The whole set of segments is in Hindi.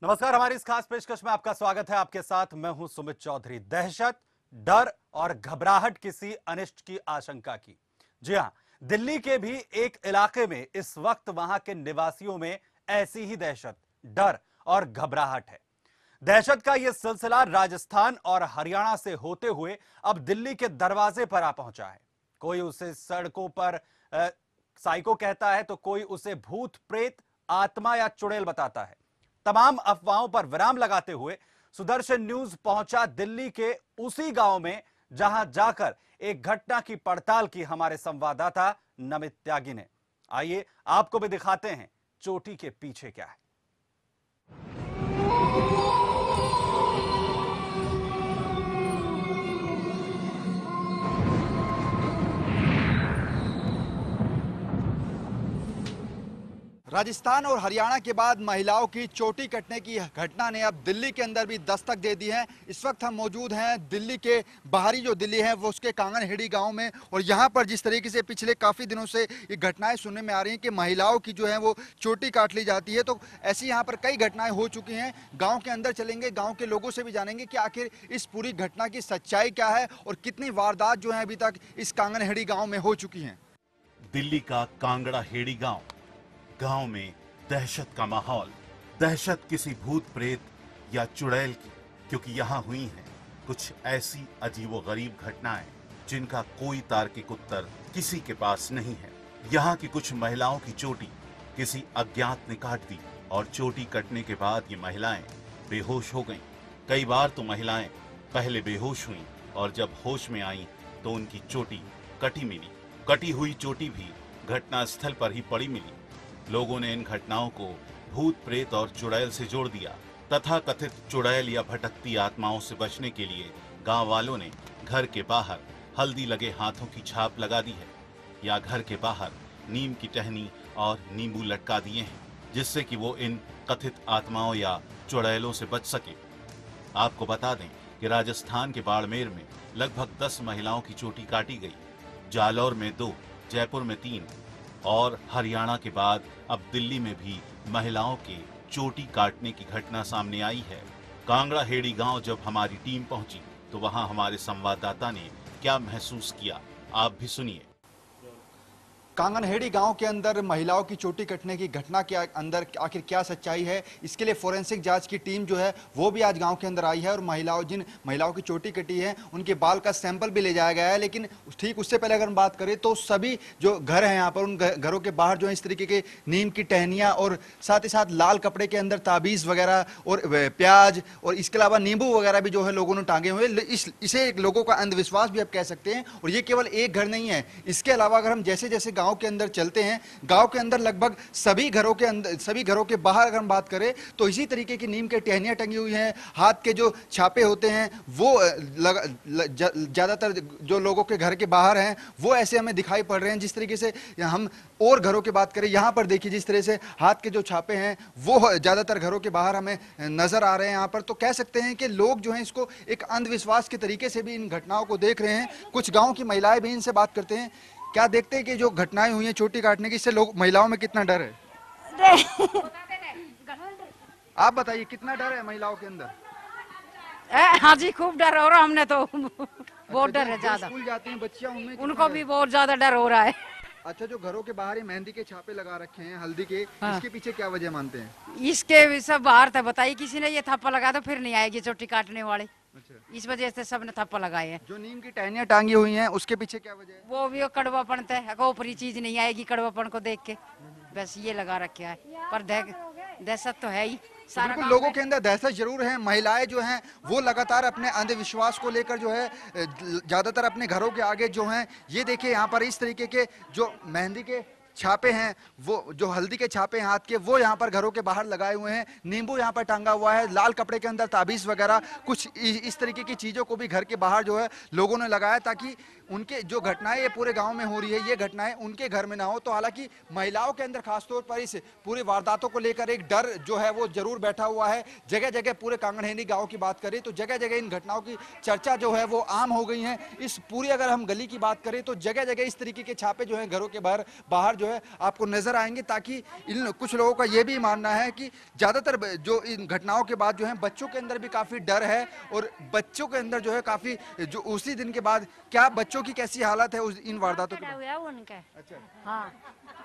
नमस्कार, हमारी इस खास पेशकश में आपका स्वागत है। आपके साथ मैं हूं सुमित चौधरी। दहशत, डर और घबराहट किसी अनिष्ट की आशंका की। जी हां, दिल्ली के भी एक इलाके में इस वक्त वहां के निवासियों में ऐसी ही दहशत, डर और घबराहट है। दहशत का यह सिलसिला राजस्थान और हरियाणा से होते हुए अब दिल्ली के दरवाजे पर आ पहुंचा है। कोई उसे सड़कों पर साइको कहता है तो कोई उसे भूत प्रेत, आत्मा या चुड़ैल बताता है। तमाम अफवाहों पर विराम लगाते हुए सुदर्शन न्यूज पहुंचा दिल्ली के उसी गांव में जहां जाकर एक घटना की पड़ताल की हमारे संवाददाता नमित त्यागी ने। आइए आपको भी दिखाते हैं चोटी के पीछे क्या है। राजस्थान और हरियाणा के बाद महिलाओं की चोटी कटने की घटना ने अब दिल्ली के अंदर भी दस्तक दे दी है। इस वक्त हम मौजूद हैं दिल्ली के बाहरी जो दिल्ली है वो उसके कांगनहेड़ी गांव में, और यहाँ पर जिस तरीके से पिछले काफ़ी दिनों से ये घटनाएं सुनने में आ रही हैं कि महिलाओं की जो है वो चोटी काट ली जाती है, तो ऐसी यहाँ पर कई घटनाएं हो चुकी हैं। गाँव के अंदर चलेंगे, गाँव के लोगों से भी जानेंगे कि आखिर इस पूरी घटना की सच्चाई क्या है और कितनी वारदात जो है अभी तक इस कांगनहेड़ी गाँव में हो चुकी हैं। दिल्ली का कांगड़ाहेड़ी गांव में दहशत का माहौल। दहशत किसी भूत प्रेत या चुड़ैल की, क्योंकि यहाँ हुई हैं कुछ ऐसी अजीबोगरीब घटनाएं जिनका कोई तार्किक उत्तर किसी के पास नहीं है। यहाँ की कुछ महिलाओं की चोटी किसी अज्ञात ने काट दी और चोटी कटने के बाद ये महिलाएं बेहोश हो गईं। कई बार तो महिलाएं पहले बेहोश हुईं और जब होश में आईं तो उनकी चोटी कटी मिली। कटी हुई चोटी भी घटनास्थल पर ही पड़ी मिली। लोगों ने इन घटनाओं को भूत प्रेत और चुड़ैल से जोड़ दिया। तथा कथित चुड़ैल या भटकती आत्माओं से बचने के लिए गांव वालों ने घर के बाहर हल्दी लगे हाथों की छाप लगा दी है, या घर के बाहर नीम की टहनी और नींबू लटका दिए हैं, जिससे कि वो इन कथित आत्माओं या चुड़ैलों से बच सके। आपको बता दें कि राजस्थान के बाड़मेर में लगभग 10 महिलाओं की चोटी काटी गई, जालौर में 2, जयपुर में 3 और हरियाणा के बाद अब दिल्ली में भी महिलाओं के चोटी काटने की घटना सामने आई है। कांगड़ाहेड़ी गांव जब हमारी टीम पहुंची तो वहां हमारे संवाददाता ने क्या महसूस किया, आप भी सुनिए। कांगनहेड़ी गांव के अंदर महिलाओं की चोटी कटने की घटना के अंदर आखिर क्या सच्चाई है, इसके लिए फोरेंसिक जांच की टीम जो है वो भी आज गांव के अंदर आई है, और जिन महिलाओं की चोटी कटी है उनके बाल का सैंपल भी ले जाया गया है। लेकिन ठीक उससे पहले अगर हम बात करें तो सभी जो घर हैं यहाँ पर, उन घरों के बाहर जो है इस तरीके के नीम की टहनियाँ और साथ ही साथ लाल कपड़े के अंदर ताबीज़ वगैरह और प्याज और इसके अलावा नींबू वगैरह भी जो है लोगों ने टांगे हुए। इसे लोगों का अंधविश्वास भी आप कह सकते हैं। और ये केवल एक घर नहीं है, इसके अलावा अगर हम जैसे जैसे गांव के अंदर चलते हैं, गांव के अंदर लगभग सभी घरों के बाहर अगर हम बात करें तो इसी तरीके की नीम के टहनियां टंगी हुई हैं। हाथ के जो छापे होते हैं वो ज्यादातर जो लोगों के घर के बाहर हैं वो ऐसे हमें दिखाई पड़ रहे हैं। जिस तरीके से हम और घरों की बात करें, यहां पर देखिए जिस तरह से हाथ के जो छापे हैं वो ज्यादातर घरों के बाहर हमें नजर आ रहे हैं। यहां पर तो कह सकते हैं कि लोग जो हैं इसको एक अंधविश्वास के तरीके से भी इन घटनाओं को देख रहे हैं। कुछ गांव की महिलाएं भी इनसे बात करते हैं। क्या देखते हैं कि जो घटनाएं हुई हैं चोटी काटने की, इससे लोग महिलाओं में कितना डर है? आप बताइए कितना डर है महिलाओं के अंदर? हाँ जी, खूब डर हो रहा है हमने तो बहुत डर है ज्यादा। स्कूल जाती हैं बच्चियां, उनमें उनको भी बहुत ज्यादा डर हो रहा है। अच्छा, जो घरों के बाहर मेहंदी के छापे लगा रखे हैं हल्दी के, हाँ। इसके पीछे क्या वजह मानते हैं? इसके सब बाहर था, बताइए किसी ने ये थप्पा लगा तो फिर नहीं आएगी चोटी काटने वाले। अच्छा, इस वजह से सबने थप्पा लगाए हैं। जो नीम की टहनियां टांगी हुई हैं उसके पीछे क्या वजह है? वो भी कड़वापन है, ऊपरी चीज नहीं आएगी कड़वापन को देख के, बस ये लगा रखे है। पर दहशत तो है ही। बिल्कुल, लोगों के अंदर दहशत जरूर है। महिलाएं जो हैं वो लगातार अपने अंधविश्वास को लेकर जो है ज्यादातर अपने घरों के आगे जो हैं, ये देखिए यहाँ पर इस तरीके के जो मेहंदी के छापे हैं, वो जो हल्दी के छापे हैं हाथ के, वो यहाँ पर घरों के बाहर लगाए हुए हैं। नींबू यहाँ पर टांगा हुआ है, लाल कपड़े के अंदर ताबीज वगैरह कुछ इस तरीके की चीजों को भी घर के बाहर जो है लोगों ने लगाया, ताकि उनके जो घटनाएं ये पूरे गांव में हो रही है ये घटनाएं उनके घर में ना हो। तो हालांकि महिलाओं के अंदर खासतौर पर इस पूरी वारदातों को लेकर एक डर जो है वो जरूर बैठा हुआ है। जगह जगह पूरे कांगनहेड़ी गांव की बात करें तो जगह जगह इन घटनाओं की चर्चा जो है वो आम हो गई है। इस पूरी अगर हम गली की बात करें तो जगह जगह इस तरीके के छापे जो है घरों के बाहर जो है आपको नजर आएंगे, ताकि इन कुछ लोगों का ये भी मानना है कि ज्यादातर जो इन घटनाओं के बाद जो है बच्चों के अंदर भी काफी डर है, और बच्चों के अंदर जो है काफी जो उसी दिन के बाद क्या बच्चों की कैसी हालत है उस इन वारदातों के बाद? अच्छा, हाँ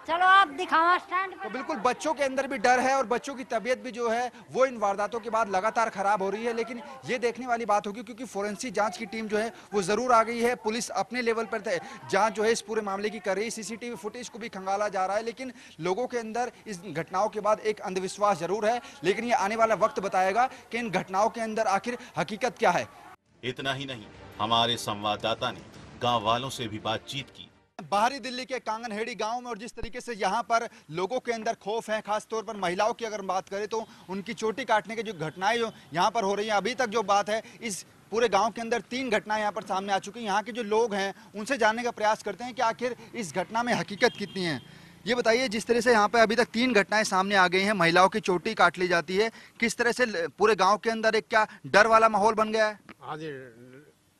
चलो आप दिखाओ स्टैंड तो बिल्कुल बच्चों के अंदर भी डर है और बच्चों की तबीयत भी जो है वो इन वारदातों के बाद लगातार खराब हो रही है। लेकिन ये देखने वाली बात होगी क्योंकि फोरेंसिक जांच की टीम जो है वो जरूर आ गई है, पुलिस अपने लेवल पर जांच जो है इस पूरे मामले की कर रही है, सीसीटीवी फुटेज को भी खंगाला जा रहा है। लेकिन लोगों के अंदर इस घटनाओं के बाद एक अंधविश्वास जरूर है, लेकिन ये आने वाला वक्त बताएगा कि इन घटनाओं के अंदर आखिर हकीकत क्या है। इतना ही नहीं, हमारे संवाददाता ने गांव वालों से भी बातचीत की। बाहरी दिल्ली के कांगनहेड़ी गांव में और जिस तरीके से यहां पर लोगों के अंदर खौफ है, खास तौर पर महिलाओं की अगर बात करें तो उनकी चोटी काटने की जो घटनाएं जो यहां पर हो रही हैं, अभी तक जो बात है इस पूरे गांव के अंदर 3 घटनाएं यहां पर सामने आ चुकी हैं। यहाँ के जो लोग हैं उनसे जानने का प्रयास करते हैं कि आखिर इस घटना में हकीकत कितनी है। ये बताइए, जिस तरह से यहाँ पे अभी तक 3 घटनाएं सामने आ गई हैं, महिलाओं की चोटी काट ली जाती है, किस तरह से पूरे गाँव के अंदर एक क्या डर वाला माहौल बन गया है? हाँ जी,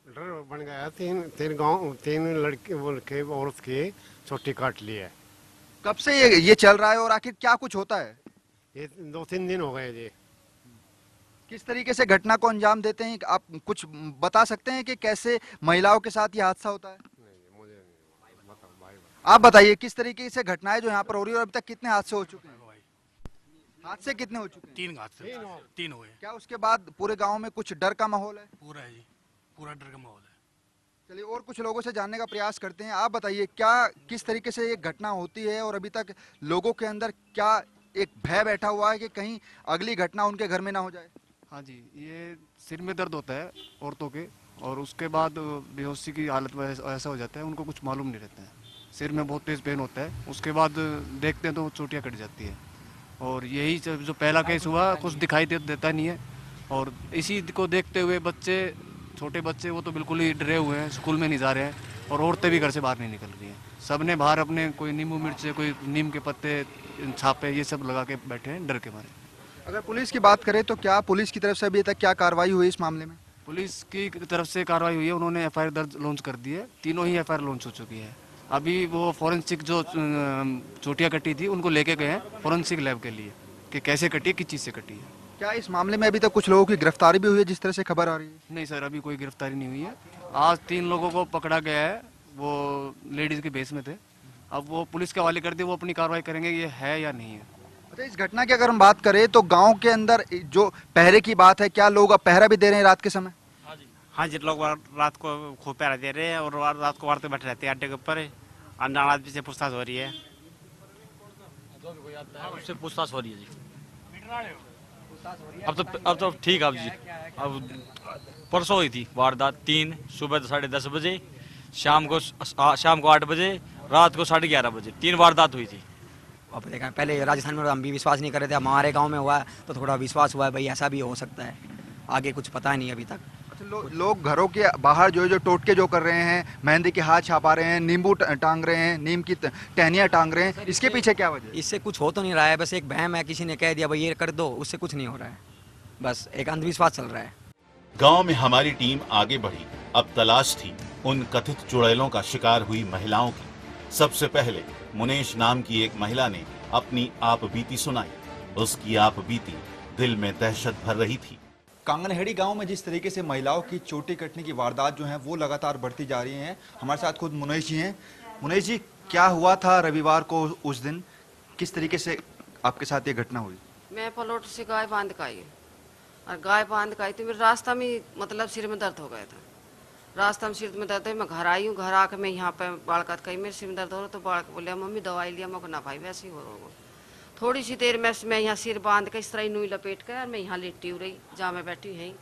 डर बन गया है। तीन लड़के औरत की चोटी काट ली है। कब से ये चल रहा है और आखिर क्या कुछ होता है? ये 2-3 दिन हो गए जी। किस तरीके से घटना को अंजाम देते हैं, आप कुछ बता सकते हैं कि कैसे महिलाओं के साथ ये हादसा होता है? नहीं, मुझे नहीं, बताओ भाई। आप बताइए किस तरीके से घटनाएं जो यहाँ पर हो रही है और अभी तक कितने हादसे हो चुके हैं? हादसे कितने हो चुके हैं? 3 हादसे, 3 हो गए। क्या उसके बाद पूरे गांव में कुछ डर का माहौल है? पूरा है जी, पूरा डर का माहौल है। चलिए और कुछ लोगों से जानने का प्रयास करते हैं। आप बताइए क्या किस तरीके से ये घटना होती है और अभी तक लोगों के अंदर क्या एक भय बैठा हुआ है कि कहीं अगली घटना उनके घर में ना हो जाए? हाँ जी, ये सिर में दर्द होता है औरतों के, और उसके बाद बेहोशी की हालत में ऐसा हो जाता है, उनको कुछ मालूम नहीं रहता है, सिर में बहुत तेज पेन होता है, उसके बाद देखते हैं तो चोटियाँ कट जाती है। और यही जो पहला केस हुआ कुछ दिखाई देता नहीं है, और इसी को देखते हुए बच्चे, छोटे बच्चे वो तो बिल्कुल ही डरे हुए हैं, स्कूल में नहीं जा रहे हैं, और औरतें भी घर से बाहर नहीं निकल रही हैं। सबने बाहर अपने कोई नींबू मिर्च, कोई नीम के पत्ते, छापे ये सब लगा के बैठे हैं डर के मारे। अगर पुलिस की बात करें तो क्या पुलिस की तरफ से अभी तक क्या कार्रवाई हुई इस मामले में? पुलिस की तरफ से कार्रवाई हुई है, उन्होंने एफआईआर दर्ज लॉन्च कर दी है, तीनों ही एफआईआर लॉन्च हो चुकी है। अभी वो फॉरेंसिक जो चोटियाँ कटी थी उनको लेके गए हैं फॉरेंसिक लैब के लिए कि कैसे कटी है, किस चीज़ से कटी है। क्या इस मामले में अभी तक कुछ लोगों की गिरफ्तारी भी हुई है जिस तरह से खबर आ रही है? नहीं सर, अभी कोई गिरफ्तारी नहीं हुई है। आज 3 लोगों को पकड़ा गया है, वो लेडीज़ के भेस में थे, अब वो पुलिस के हवाले कर दिए, वो अपनी कार्रवाई करेंगे ये है या नहीं है। अच्छा, इस घटना की अगर हम बात करें तो गांव के अंदर जो पहरे की बात है, क्या लोग अब पहरा भी दे रहे हैं रात के समय? हाँ जी, लोग रात को खूब पहरा दे रहे हैं और रात को वार्ते बैठे रहते हैं अड्डे के ऊपर। अनजान आदमी से पूछताछ हो रही है। उससे पूछताछ हो रही है जी। अब तो ठीक है जी। अब परसों हुई थी वारदात, 3 सुबह 10:30 बजे, शाम को 8 बजे, रात को 11:30 बजे 3 वारदात हुई थी। अब देखा, पहले राजस्थान में हम भी विश्वास नहीं कर रहे थे, हमारे गांव में हुआ तो थोड़ा विश्वास हुआ है, भाई ऐसा भी हो सकता है, आगे कुछ पता नहीं अभी तक। अच्छा, लोग घरों के बाहर जो टोटके जो कर रहे हैं, मेहंदी के हाथ छापा रहे हैं, नींबू टांग रहे हैं, नीम की टहनियाँ टांग रहे हैं, इसके पीछे क्या वजह है? इससे कुछ हो तो नहीं रहा है, बस एक वहम है, किसी ने कह दिया भाई ये कर दो, उससे कुछ नहीं हो रहा है, बस एक अंधविश्वास चल रहा है। गांव में हमारी टीम आगे बढ़ी। अब तलाश थी उन कथित चुड़ैलों का शिकार हुई महिलाओं की। सबसे पहले मुनेश नाम की एक महिला ने अपनी आप बीती सुनाई। उसकी आप बीती दिल में दहशत भर रही थी। कांगनहेड़ी गांव में जिस तरीके से महिलाओं की चोटी कटने की वारदात जो है वो लगातार बढ़ती जा रही हैं। हमारे साथ खुद मुनेश जी हैं। मुनेश जी, क्या हुआ था रविवार को उस दिन, किस तरीके से आपके साथ ये घटना हुई? मैं पलोट से गाय बांध का आई और गाय बांध का आई तो मेरे रास्ता में मतलब सिर में दर्द हो गया था। रास्ता में सिर में दर्द है, मैं घर आई हूँ, घर आकर मैं यहाँ पे बालकत कही मेरे सिर में दर्द हो रहा, तो बालक बोले मम्मी दवाई लिया, मैं ना भाई वैसे ही हो रहा। थोड़ी सी देर में मैं यहाँ सिर बांध के इस तरह नूई लपेट कर मैं यहाँ लेटी हुई रही, जहाँ मैं बैठी हुई।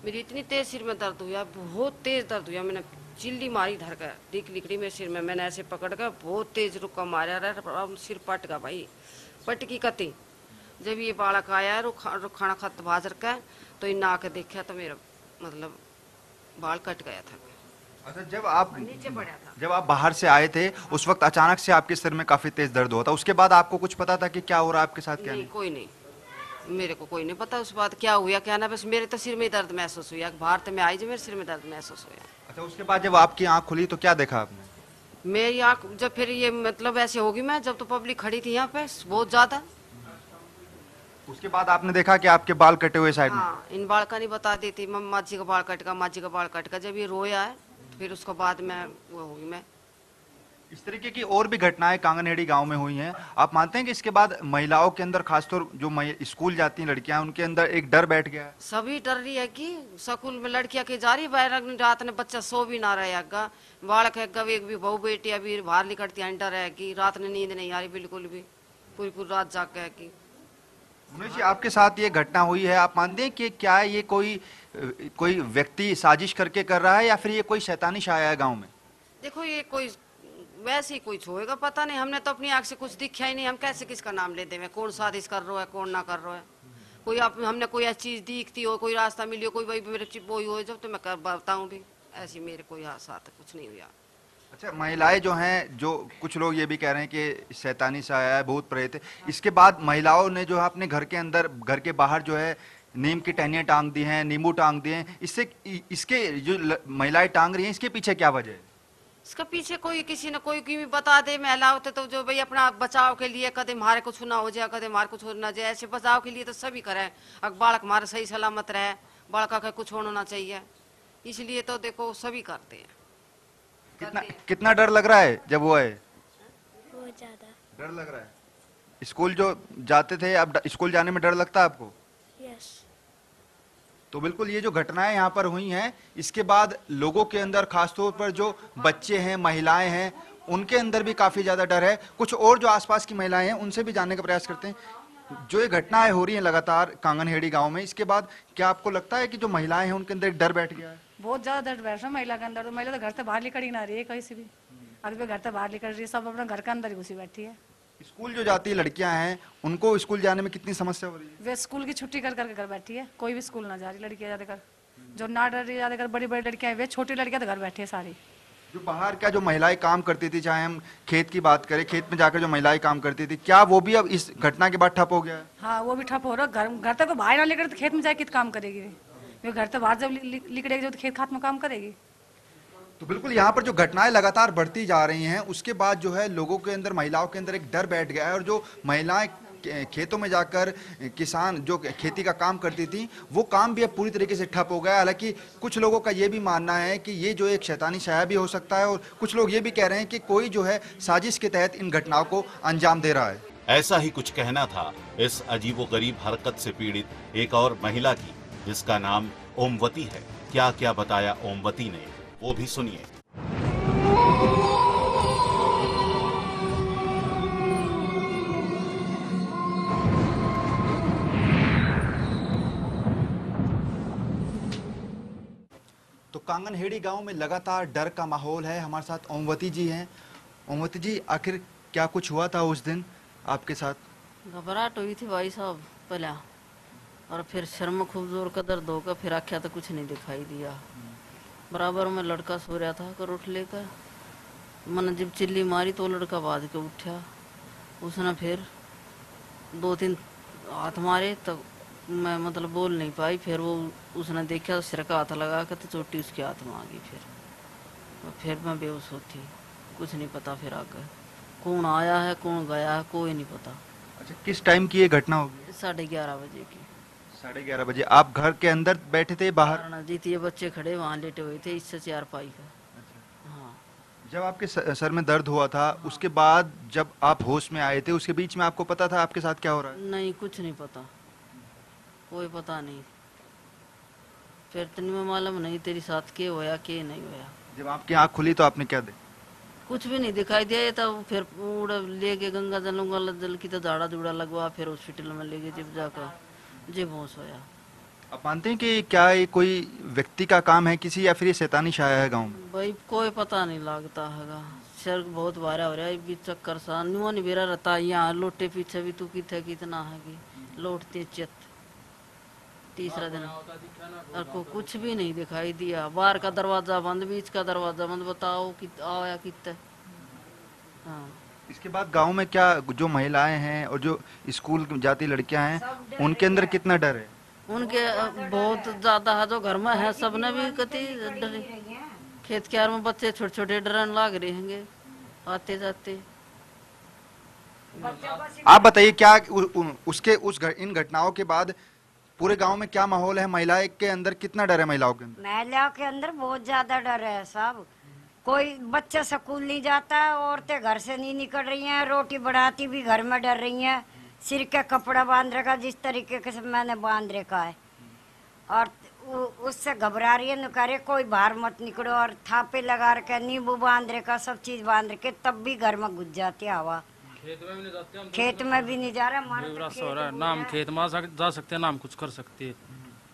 मेरी इतनी तेज सिर में दर्द हुआ, बहुत तेज दर्द हुआ, मैंने चिल्ली मारी धर कर, दिख लिकड़ी मेरे सिर में, मैंने ऐसे पकड़ कर बहुत तेज रुका मारा रहा, सिर पट गया भाई, पट की कती। जब ये बालक आया खाना खत बाज रखा है तो इन आके देखा तो मेरा मतलब बाल कट गया था। अच्छा, जब आप नीचे पड़ा था, जब आप बाहर से आए थे उस वक्त अचानक से आपके सिर में काफी तेज दर्द हुआ था, उसके बाद आपको कुछ पता था कि क्या हो रहा है आपके साथ? क्या नहीं, कोई नहीं, मेरे को कोई नहीं पता उस बात क्या हुआ क्या ना, बस मेरे तो सिर में दर्द महसूस हुआ, बाहर तो मैं आई जब मेरे सिर में दर्द महसूस हुआ। अच्छा, उसके बाद जब आपकी आंख खुली तो क्या देखा आपने? मेरी आँख जब फिर ये मतलब ऐसे होगी, मैं जब तो पब्लिक खड़ी थी यहाँ पे बहुत ज्यादा। उसके बाद आपने देखा कि आपके बाल कटे हुए साइड में? हाँ, इन बाल का नहीं बता देती, मम्मा जी का बाल कटका, माँ जी का बाल कटका। जब ये रोया है तो फिर उसके बाद मैं वो होगी मैं। इस तरीके की और भी घटनाएं कांगनहेड़ी गांव में हुई हैं। आप मानते हैं कि इसके बाद महिलाओं के अंदर, खासतौर जो स्कूल जाती हैं लड़कियां, उनके अंदर एक डर बैठ गया है? सभी डर रही है कि स्कूल में लड़कियां के जा रही बाहर, रात ने बच्चा सो भी ना रहेगा, बालक है एक भी बहू बेटी अभी बाहर निकलती है, डर है कि रात में नींद नहीं आ रही बिल्कुल भी, पूरी पूरी रात जाग के की। उमेश जी, आपके साथ ये घटना हुई है, आप मानते हैं कि क्या ये कोई व्यक्ति साजिश करके कर रहा है या फिर ये कोई शैतानी छाया है गांव में? देखो ये कोई वैसे ही कुछ होएगा, पता नहीं, हमने तो अपनी आंख से कुछ दिखा ही नहीं, हम कैसे किसका नाम लेते हैं, कौन साजिश कर रहा है कौन ना कर रहा है। कोई हमने कोई ऐसी चीज दिखती हो, कोई रास्ता मिली हो, कोई भाई मेरे बोई हो जब तो मैं बताऊं भी, ऐसी मेरे कोई साथ कुछ नहीं हुआ। अच्छा, महिलाएं जो हैं, जो कुछ लोग ये भी कह रहे हैं कि शैतानी छाया है, भूत प्रेत है, इसके बाद महिलाओं ने जो है अपने घर के अंदर, घर के बाहर जो है नीम की टहनियां टांग दी हैं, नींबू टांग दिए हैं, इसके जो महिलाएं टांग रही हैं, इसके पीछे क्या वजह है? इसका पीछे कोई किसी ने कोई भी बता दे, महिला होते तो जो भाई अपना बचाव के लिए कदम हमारे कुछ ना हो जाए, कदम हमारे कुछ हो ना जाए, ऐसे बचाव के लिए तो सभी करे, अगर बालक हमारा सही सलामत रहे, बालका का कुछ होना चाहिए, इसलिए तो देखो सभी करते हैं। कितना डर लग रहा है जब वो है? बहुत ज्यादा डर लग रहा है। स्कूल जो जाते थे, अब स्कूल जाने में डर लगता है आपको? यस। तो बिल्कुल ये जो घटनाएं यहाँ पर हुई हैं, इसके बाद लोगों के अंदर, खासतौर पर जो बच्चे हैं, महिलाएं हैं, उनके अंदर भी काफी ज्यादा डर है। कुछ और जो आसपास की महिलाएं हैं उनसे भी जानने का प्रयास करते हैं। जो ये घटनाएं हो रही हैं लगातार कांगनहेड़ी गांव में, इसके बाद क्या आपको लगता है कि जो महिलाएं हैं उनके अंदर एक डर बैठ गया है? बहुत ज्यादा डर बैठ रहा है महिला के अंदर। तो महिला तो घर से बाहर निकल ही ना रही है कहीं से भी, अगर घर से बाहर निकल रही है, सब अपना घर के अंदर ही घुसी बैठी है। स्कूल जो जाती है लड़कियां हैं, उनको स्कूल जाने में कितनी समस्या हो रही है? वे स्कूल की छुट्टी कर करके घर बैठी है, कोई भी स्कूल ना जा रही लड़कियां ज्यादातर, जो ना डर रही ज्यादातर बड़ी बड़ी लड़कियां हैं, वे छोटी लड़कियां तो घर बैठी है सारी। जो बाहर का जो महिलाएं काम करती थी, चाहे हम खेत की बात करें, खेत में जाकर जो महिलाएं काम करती थी, क्या वो भी अब इस घटना के बाद ठप हो गया है? हाँ, वो भी ठप हो रहा। घर तक तो बाहर ना लेकर तो खेत में जाके काम करेगी वे, घर से बाहर जब निकलेगी जो तो खेत खात में काम करेगी। तो बिल्कुल यहाँ पर जो घटनाएं लगातार बढ़ती जा रही हैं, उसके बाद जो है लोगों के अंदर, महिलाओं के अंदर एक डर बैठ गया है, और जो महिलाएं खेतों में जाकर किसान जो खेती का काम करती थी, वो काम भी अब पूरी तरीके से ठप हो गया है। हालांकि कुछ लोगों का ये भी मानना है कि ये जो एक शैतानी छाया भी हो सकता है, और कुछ लोग ये भी कह रहे हैं कि कोई जो है साजिश के तहत इन घटनाओं को अंजाम दे रहा है। ऐसा ही कुछ कहना था इस अजीबोगरीब हरकत से पीड़ित एक और महिला की, जिसका नाम ओमवती है। क्या क्या बताया ओमवती ने, वो भी सुनिए। तो कांगनहेड़ी गांव में लगातार डर का माहौल है। हमारे साथ ओमवती जी हैं। ओमवती जी, आखिर क्या कुछ हुआ था उस दिन आपके साथ? घबराहट हुई थी भाई साहब पहले, और फिर सिर में खूब जोर का दर्द होगा, फिर आख्या तो कुछ नहीं दिखाई दिया। बराबर में लड़का सो रहा था कर उठ लेकर, मैंने जब चिल्ली मारी तो लड़का बाज के उठा। उसने फिर 2-3 हाथ मारे तो मैं मतलब बोल नहीं पाई। फिर वो उसने देखा, सिर का हाथ लगा कर तो चोटी उसके हाथ में आ गई। फिर मैं बेहोश होती, कुछ नहीं पता। फिर आगे कौन आया है कौन गया है कोई नहीं पता। अच्छा, किस टाइम की ये घटना होगी? 11:30 बजे की। 11:30 बजे आप घर के अंदर बैठे थे? बाहर जीत ये बच्चे खड़े वहाँ लेटे हुए थे, इससे 4 पाई का। हाँ, जब आपके सर में दर्द हुआ था, उसके बाद जब आप होश में आए थे, उसके बीच में आपको पता था आपके साथ क्या हो रहा है? नहीं, कुछ नहीं पता, कोई पता नहीं। फिर तन में मालूम नहीं तेरी साथ के होया के नहीं होया। जब आपकी आँख खुली तो आपने क्या देखा? कुछ भी नहीं दिखाई दिया। तब फिर लेके गंगा जल की तो झाड़ा जुड़ा लगवा, फिर हॉस्पिटल में लेके जब जाकर जे बेहोश होया। आप मानते हैं कि क्या ये कोई व्यक्ति का काम है किसी, या फिर ये शैतानी छाया है गाँव में? भाई कोई पता नहीं लगता है। सर बहुत भारा हो रहा है, बीच चक्कर सा नुआ नहीं बेरा रहता। यहाँ लोटे पीछे भी तू कितना है कि लौटते चित। तीसरा दिन और को कुछ भी नहीं दिखाई दिया। बाहर का दरवाजा बंद, बीच का दरवाजा बंद। बताओ कि आया कितने। हाँ, इसके बाद गांव में क्या जो महिलाएं हैं और जो स्कूल जाती लड़कियां हैं, उनके अंदर कितना डर है? उनके बहुत ज्यादा है। जो घर में है सबने भी कति डरे। खेत क्यार में बच्चे छोटे छोटे डरने लाग रहे हैं। आते जाते। आप बताइए क्या इन घटनाओं के बाद पूरे गांव में क्या माहौल है? महिलाएं के अंदर कितना डर है? महिलाओं के अंदर महिलाओं के अंदर बहुत ज्यादा डर है साहब। कोई बच्चा स्कूल नहीं जाता, औरतें घर से नहीं निकल रही हैं, रोटी बनाती भी घर में डर रही हैं। सिर का कपड़ा बांध रखा जिस तरीके से मैंने बांध रखा है, और उससे घबरा रही है। नुकारे कोई बाहर मत निकलो, और थापे लगा रखे, नींबू बांध रखा, सब चीज बांध रखे, तब भी घर में घुस जाती है हवा। खेत में भी नहीं जा रहा, हो रहा है ना। हम खेत में जा सकते हैं ना हम कुछ कर सकते हैं।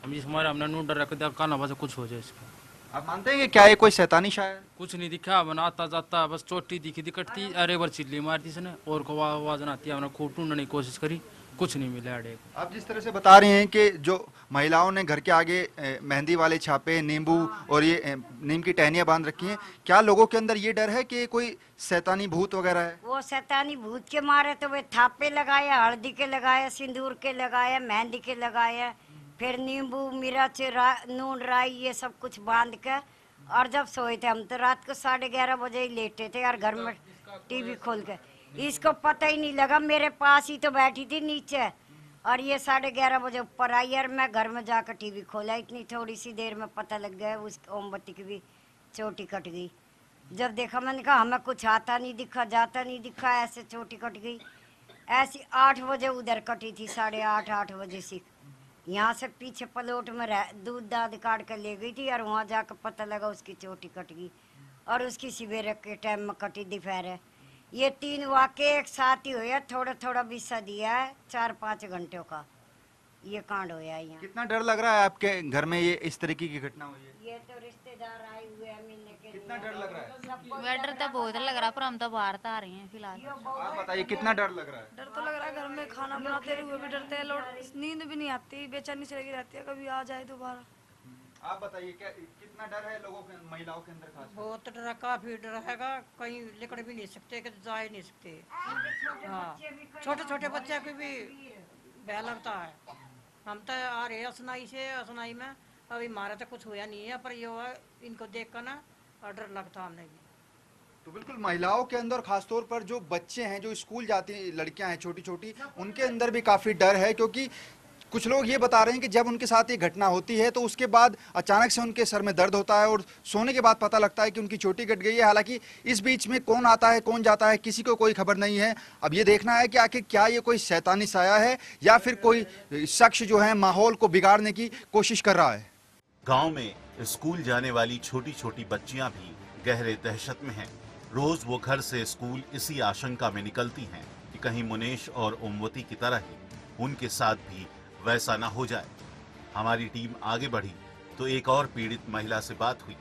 हम इस हमारे हमने नूडर रख दिया काना बस कुछ हो जाए इसका। आप मानते हैं कि क्या ये कोई शैतानी शायर? कुछ नहीं दिखा, बना आता जाता बस चोटी दिखी दिखटती, अरे बार चिल्ली मारती इसने और को आवाज आती है। हमने खूब ढूंढने की कोशिश करी, कुछ नहीं मिला अड़े। आप जिस तरह से बता रहे हैं कि जो महिलाओं ने घर के आगे मेहंदी वाले छापे, नींबू और ये नीम की टहनियां बांध रखी हैं, क्या लोगों के अंदर ये डर है कि कोई शैतानी भूत वगैरह है? वो शैतानी भूत के मारे तो वे थापे लगाए, हल्दी के लगाए, सिंदूर के लगाए, मेहंदी के लगाए, फिर नींबू, मिर्च, नून, राई, ये सब कुछ बांध के। और जब सोए थे हम तो रात को 11:30 बजे ही लेटे थे यार, घर में टीवी खोल के। इसको पता ही नहीं लगा, मेरे पास ही तो बैठी थी नीचे, और ये 11:30 बजे ऊपर आई और मैं घर में जाकर टीवी खोला। इतनी थोड़ी सी देर में पता लग गया उस मोमबत्ती की भी चोटी कट गई। जब देखा मैंने कहा हमें कुछ आता नहीं दिखा, जाता नहीं दिखा, ऐसे चोटी कट गई। ऐसी 8 बजे उधर कटी थी, 8:30 बजे से। यहाँ से पीछे पलोट में दूध दाद काट कर ले गई थी, और वहाँ जाकर पता लगा उसकी चोटी कट गई, और उसकी सवेरे के टाइम में कटी दोपहर। ये 3 वाक़े एक साथ ही हुए, थोड़ा थोड़ा विस्सा दिया है, 4-5 घंटों का ये कांड होया यहाँ। कितना डर लग रहा है आपके घर में ये इस तरीके की घटना हुई है? ये तो रिश्तेदार आए हुए हैं मिलने के लिए। कितना डर लग रहा है? मैं डर तो बहुत लग रहा है, पर हम तो बाहर तो आ रही हैं फिलहाल। आप बताइए कितना डर लग रहा है? डर तो लग रहा है, घर में खाना बनाते हुए भी डरते हैं लोग, नींद भी नहीं आती, बेचैनी से लगी रहती है, कभी आ जाए दोबारा। आप बताइए क्या कितना डर है लोगों के, महिलाओं के अंदर खास? बहुत डर है, काफी डर हैगा, कहीं निकल भी नहीं सकते, जा ही नहीं सकते। हाँ, छोटे छोटे बच्चे को भी भय लगता है। हम तो आ रहे असनाई से, असनाई में अभी हमारा तो कुछ होया नहीं है, पर ये हुआ इनको देख कर ना डर लगता हमने भी। तो बिल्कुल महिलाओं के अंदर खासतौर पर जो बच्चे हैं, जो स्कूल जाती लड़कियां हैं छोटी छोटी, उनके अंदर भी काफ़ी डर है, क्योंकि कुछ लोग ये बता रहे हैं कि जब उनके साथ ये घटना होती है तो उसके बाद अचानक से उनके सर में दर्द होता है, और सोने के बाद पता लगता है कि उनकी चोटी कट गई है। हालांकि इस बीच में कौन आता है कौन जाता है किसी को कोई खबर नहीं है। अब ये देखना है कि आखिर क्या ये कोई शैतानी साया है या फिर कोई शख्स जो है माहौल को बिगाड़ने की कोशिश कर रहा है। गांव में स्कूल जाने वाली छोटी छोटी बच्चियां भी गहरे दहशत में हैं। रोज वो घर से स्कूल इसी आशंका में निकलती हैं कि कहीं मुनेश और ओमवती की तरह ही उनके साथ भी वैसा ना हो जाए। हमारी टीम आगे बढ़ी तो एक और पीड़ित महिला से बात हुई।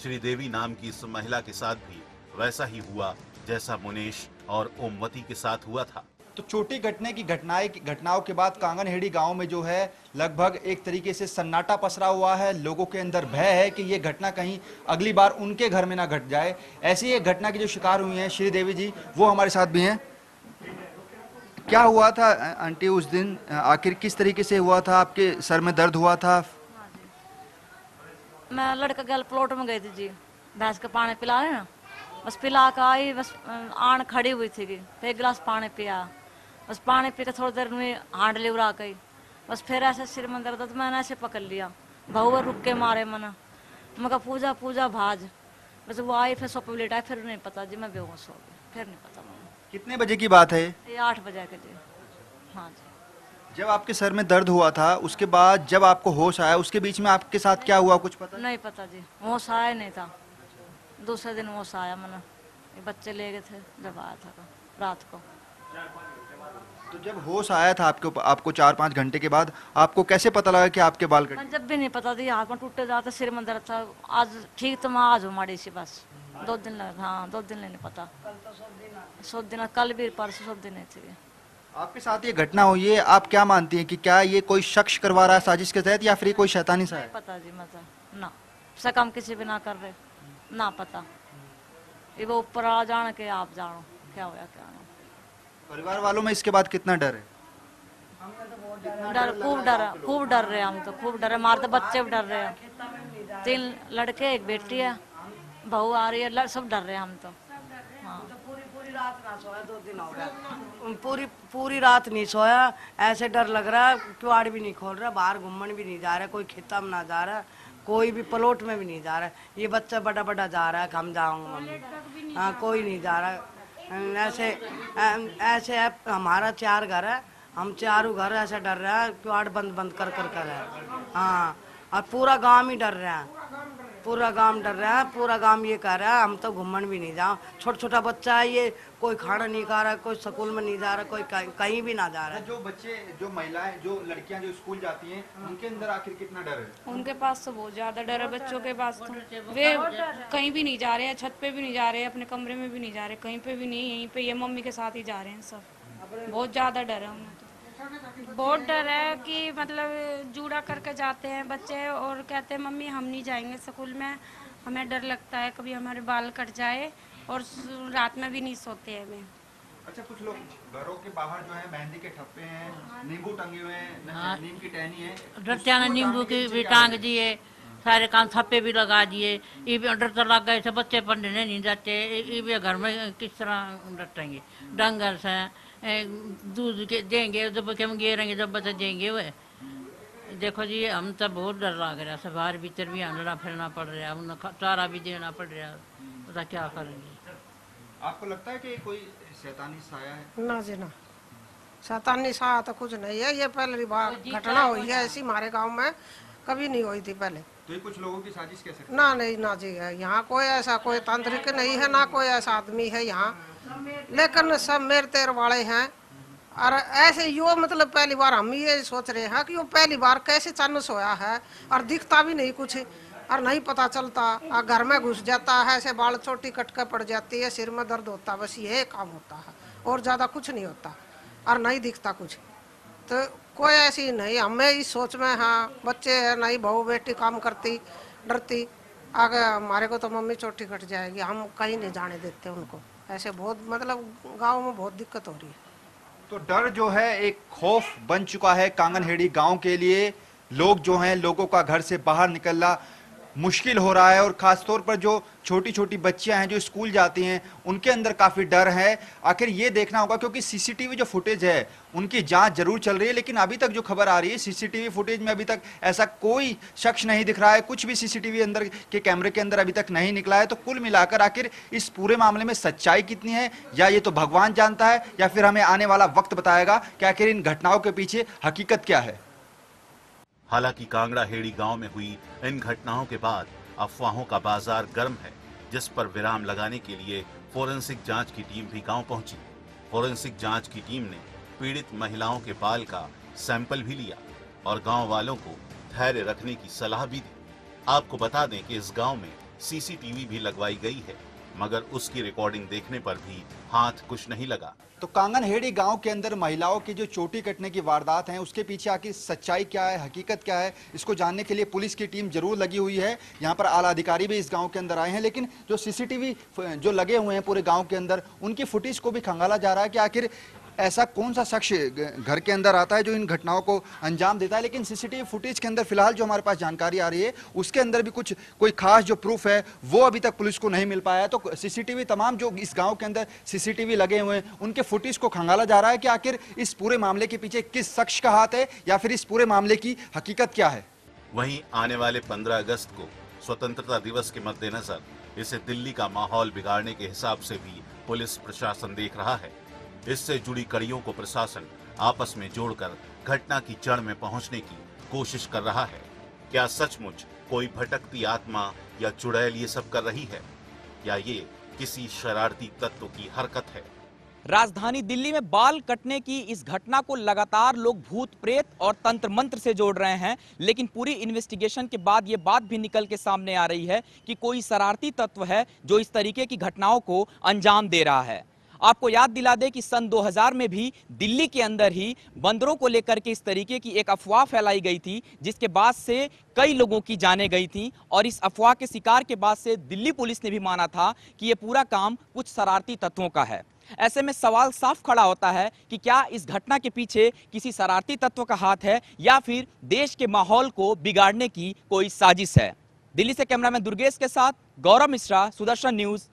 श्रीदेवी नाम की इस महिला के साथ भी वैसा ही हुआ जैसा मुनेश और ओमवती के साथ हुआ था। तो चोटी कटने की घटनाओं के बाद कांगनहेड़ी गांव में जो है लगभग एक तरीके से सन्नाटा पसरा हुआ है। लोगों के अंदर भय है कि ये घटना कहीं अगली बार उनके घर में ना घट जाए। ऐसी एक घटना की जो शिकार हुई हैं श्रीदेवी जी, वो हमारे साथ भी हैं। क्या हुआ था आंटी उस दिन, आखिर किस तरीके से हुआ था? आपके सर में दर्द हुआ था? मैं लड़का गल प्लॉट में गई थी जी, भैंस का पानी पिलाने ना, बस पिला कर आई, बस आन खड़ी हुई थी, फिर एक गिलास पानी पिया, बस पानी पी के थोड़ी देर में हांडली उड़ा गई, बस फिर ऐसे सिर में दर्द, मैंने ऐसे पकड़ लिया, बहुआ रुक के मारे मना, मैं कहा पूजा पूजा भाज, बस वो आई, फिर सोपे लेटा, फिर नहीं पता जी मैं बेहोश हो गई, फिर नहीं पता मैंने। कितने बजे की बात है ये? 8 बजे के जी। हाँ जी। जब आपके सर में दर्द हुआ था उसके बाद जब आपको होश आया, उसके बीच में आपके साथ क्या हुआ कुछ पता? नहीं पता जी, होश आया नहीं था, दूसरे दिन होश आया मैंने, ये बच्चे ले गए थे जब आया था रात को। तो जब होश आया था आपको 4-5 घंटे के बाद, आपको कैसे पता लगा कि आपके बाल कटे? जब भी नहीं पता थी, हाथ में टूटे जाते, सिर में दर्द था, आज ठीक तो मैं आज हूँ माड़ी सी, बस 2 दिन लगा। हाँ 2 दिन नहीं पता, 100 दिन, कल भी परसों 100 दिन नहीं थे। आपके साथ ये घटना हुई है, आप क्या मानती हैं कि क्या ये कोई शख्स करवा रहा है साजिश के तहत या फिर कोई शैतानी सा है? पता जी मतलब ना सकम किसी भी ना कर रहे, ना पता, ये वो ऊपर आ जाने के आप जानो क्या होया क्या नहीं। परिवार वालों में इसके बाद कितना डर है? डर, खूब डर रहे हम तो, खूब डर रहे, हमारे तो बच्चे भी डर रहे हैं, 3 लड़के 1 बेटी है, बहू आ रही है, सब डर रहे हैं हम तो। हाँ रात ना सोया, 2 दिन हो गया, पूरी रात नहीं सोया। ऐसे डर लग रहा है, किवाड़ भी नहीं खोल रहा, बाहर घूमने भी नहीं जा रहा, कोई खेता में ना जा रहा, कोई भी प्लॉट में भी नहीं जा रहा। ये बच्चा बड़ा बड़ा जा रहा है, हम जाऊंगा मम्मी, हाँ कोई नहीं जा रहा। ऐसे हमारा 4 घर है, हम चारों घर ऐसा डर रहा है, किवाड़ बंद बंद कर है। हाँ, और पूरा गांव ही डर रहा है, पूरा गांव डर रहा है, पूरा गांव ये कह रहा है हम तो घूमन भी नहीं जाओ। छोटा छोटा बच्चा है, ये कोई खाना नहीं खा रहा, कोई स्कूल में नहीं जा रहा, कोई कहीं भी ना जा रहा है। जो बच्चे, जो महिलाएं, जो लड़कियां जो स्कूल जाती हैं, उनके अंदर आखिर कितना डर है? उनके पास तो बहुत ज्यादा डर है, बच्चों के पास तो वे कहीं भी नहीं जा रहे हैं, छत पे भी नहीं जा रहे हैं, अपने कमरे में भी नहीं जा रहे, कहीं पे भी नहीं, यहीं पे ये मम्मी के साथ ही जा रहे हैं सब। बहुत ज्यादा डर है उन्हें, तो बहुत डर है कि मतलब जूड़ा करके जाते हैं बच्चे और कहते हैं मम्मी हम नहीं जाएंगे स्कूल में, हमें डर लगता है कभी हमारे बाल कट जाए, और रात में भी नहीं सोते हैं हमें। अच्छा, कुछ लोग घरों के बाहर जो है मेहंदी के ठप्पे हैं, नींबू टंगे हुए हैं, हाँ। नीम की टहनी है, रत्या ने नींबू की भी टांग दिए, सारे काम थप्पे भी लगा दिए। ये भी डर तो लग गए थे, बच्चे पढ़ने नहीं जाते, ये भी घर में किस तरह डटेंगे, डंगर से दूध के देंगे, जब हम गिरेंगे जब बच्चे देंगे वे। देखो जी हम तो बहुत डर लग रहा है, बाहर भीतर भी हंडना फिरना पड़ रहा है, उन्हें चारा भी देना पड़ रहा है, पता क्या करेंगे। आपको लगता है कि कोई शैतानी साया है? ना जी ना, शैतानी साया तो कुछ नहीं है, ये पहली बार घटना हुई है ऐसी हमारे गांव में, कभी नहीं हुई थी पहले। तो ये कुछ लोगों की साजिश कह सकते हैं? ना नहीं ना जी, है यहाँ कोई ऐसा कोई तांत्रिक नहीं है, ना कोई ऐसा आदमी है यहाँ, लेकिन सब मेरे तेर वाले हैं। और ऐसे यो मतलब पहली बार हम ये सोच रहे हैं कि वो पहली बार कैसे चांस होया है, और दिखता भी नहीं कुछ, और नहीं पता चलता, और घर में घुस जाता है, ऐसे बाल चोटी कट के पड़ जाती है, सिर में दर्द होता है, बस ये काम होता है और ज़्यादा कुछ नहीं होता, और नहीं दिखता कुछ। तो कोई ऐसी नहीं, हमें इस सोच में हाँ बच्चे हैं, नहीं बहू बेटी काम करती डरती, आगे हमारे को तो मम्मी चोटी कट जाएगी, हम कहीं नहीं जाने देते उनको। ऐसे बहुत मतलब गाँव में बहुत दिक्कत हो रही है। तो डर जो है एक खौफ बन चुका है कांगनहेड़ी गांव के लिए। लोग जो हैं, लोगों का घर से बाहर निकलना मुश्किल हो रहा है, और खासतौर पर जो छोटी छोटी बच्चियां हैं जो स्कूल जाती हैं, उनके अंदर काफ़ी डर है। आखिर ये देखना होगा, क्योंकि सीसीटीवी जो फुटेज है उनकी जांच जरूर चल रही है, लेकिन अभी तक जो खबर आ रही है सीसीटीवी फुटेज में अभी तक ऐसा कोई शख्स नहीं दिख रहा है, कुछ भी सीसीटीवी अंदर के कैमरे के अंदर अभी तक नहीं निकला है। तो कुल मिलाकर आखिर इस पूरे मामले में सच्चाई कितनी है, या ये तो भगवान जानता है, या फिर हमें आने वाला वक्त बताएगा कि आखिर इन घटनाओं के पीछे हकीकत क्या है। हालांकि कांगड़ा हेड़ी गांव में हुई इन घटनाओं के बाद अफवाहों का बाजार गर्म है, जिस पर विराम लगाने के लिए फोरेंसिक जांच की टीम भी गांव पहुंची। फोरेंसिक जांच की टीम ने पीड़ित महिलाओं के बाल का सैंपल भी लिया और गांव वालों को धैर्य रखने की सलाह भी दी। आपको बता दें कि इस गांव में सीसीटीवी भी लगवाई गई है, मगर उसकी रिकॉर्डिंग देखने पर भी हाथ कुछ नहीं लगा। तो कांगनहेड़ी गांव के अंदर महिलाओं की जो चोटी कटने की वारदात है, उसके पीछे आखिर सच्चाई क्या है, हकीकत क्या है, इसको जानने के लिए पुलिस की टीम जरूर लगी हुई है। यहाँ पर आला अधिकारी भी इस गांव के अंदर आए हैं, लेकिन जो सीसीटीवी जो लगे हुए हैं पूरे गांव के अंदर, उनकी फुटेज को भी खंगाला जा रहा है कि आखिर ऐसा कौन सा शख्स घर के अंदर आता है जो इन घटनाओं को अंजाम देता है। लेकिन सीसीटीवी फुटेज के अंदर फिलहाल जो हमारे पास जानकारी आ रही है, उसके अंदर भी कोई खास जो प्रूफ है वो अभी तक पुलिस को नहीं मिल पाया है। तो सीसीटीवी तमाम जो इस गांव के अंदर सीसीटीवी लगे हुए हैं, उनके फुटेज को खंगाला जा रहा है कि आखिर इस पूरे मामले के पीछे किस शख्स का हाथ है, या फिर इस पूरे मामले की हकीकत क्या है। वहीं आने वाले 15 अगस्त को स्वतंत्रता दिवस के मद्देनजर इसे दिल्ली का माहौल बिगाड़ने के हिसाब से भी पुलिस प्रशासन देख रहा है। इससे जुड़ी कड़ियों को प्रशासन आपस में जोड़कर घटना की जड़ में पहुंचने की कोशिश कर रहा है। क्या सचमुच कोई भटकती आत्मा या चुड़ैल ये सब कर रही है, या ये किसी शरारती तत्व की हरकत है। राजधानी दिल्ली में बाल कटने की इस घटना को लगातार लोग भूत प्रेत और तंत्र मंत्र से जोड़ रहे हैं, लेकिन पूरी इन्वेस्टिगेशन के बाद ये बात भी निकल के सामने आ रही है कि कोई शरारती तत्व है जो इस तरीके की घटनाओं को अंजाम दे रहा है। आपको याद दिला दे कि सन 2000 में भी दिल्ली के अंदर ही बंदरों को लेकर के इस तरीके की एक अफवाह फैलाई गई थी, जिसके बाद से कई लोगों की जानें गई थी, और इस अफवाह के शिकार के बाद से दिल्ली पुलिस ने भी माना था कि यह पूरा काम कुछ शरारती तत्वों का है। ऐसे में सवाल साफ खड़ा होता है कि क्या इस घटना के पीछे किसी शरारती तत्व का हाथ है, या फिर देश के माहौल को बिगाड़ने की कोई साजिश है। दिल्ली से कैमरामैन दुर्गेश के साथ गौरव मिश्रा, सुदर्शन न्यूज।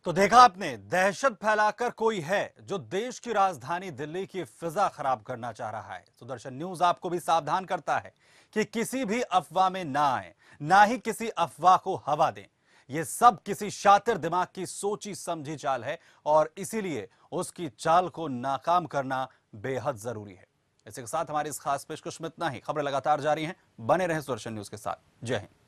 तो देखा आपने, दहशत फैलाकर कोई है जो देश की राजधानी दिल्ली की फिजा खराब करना चाह रहा है। सुदर्शन न्यूज आपको भी सावधान करता है कि किसी भी अफवाह में ना आए, ना ही किसी अफवाह को हवा दें। ये सब किसी शातिर दिमाग की सोची समझी चाल है और इसीलिए उसकी चाल को नाकाम करना बेहद जरूरी है। इसी के साथ हमारी इस खास पेशकश में इतना ही। खबरें लगातार जारी हैं, बने रहें सुदर्शन न्यूज के साथ। जय हिंद।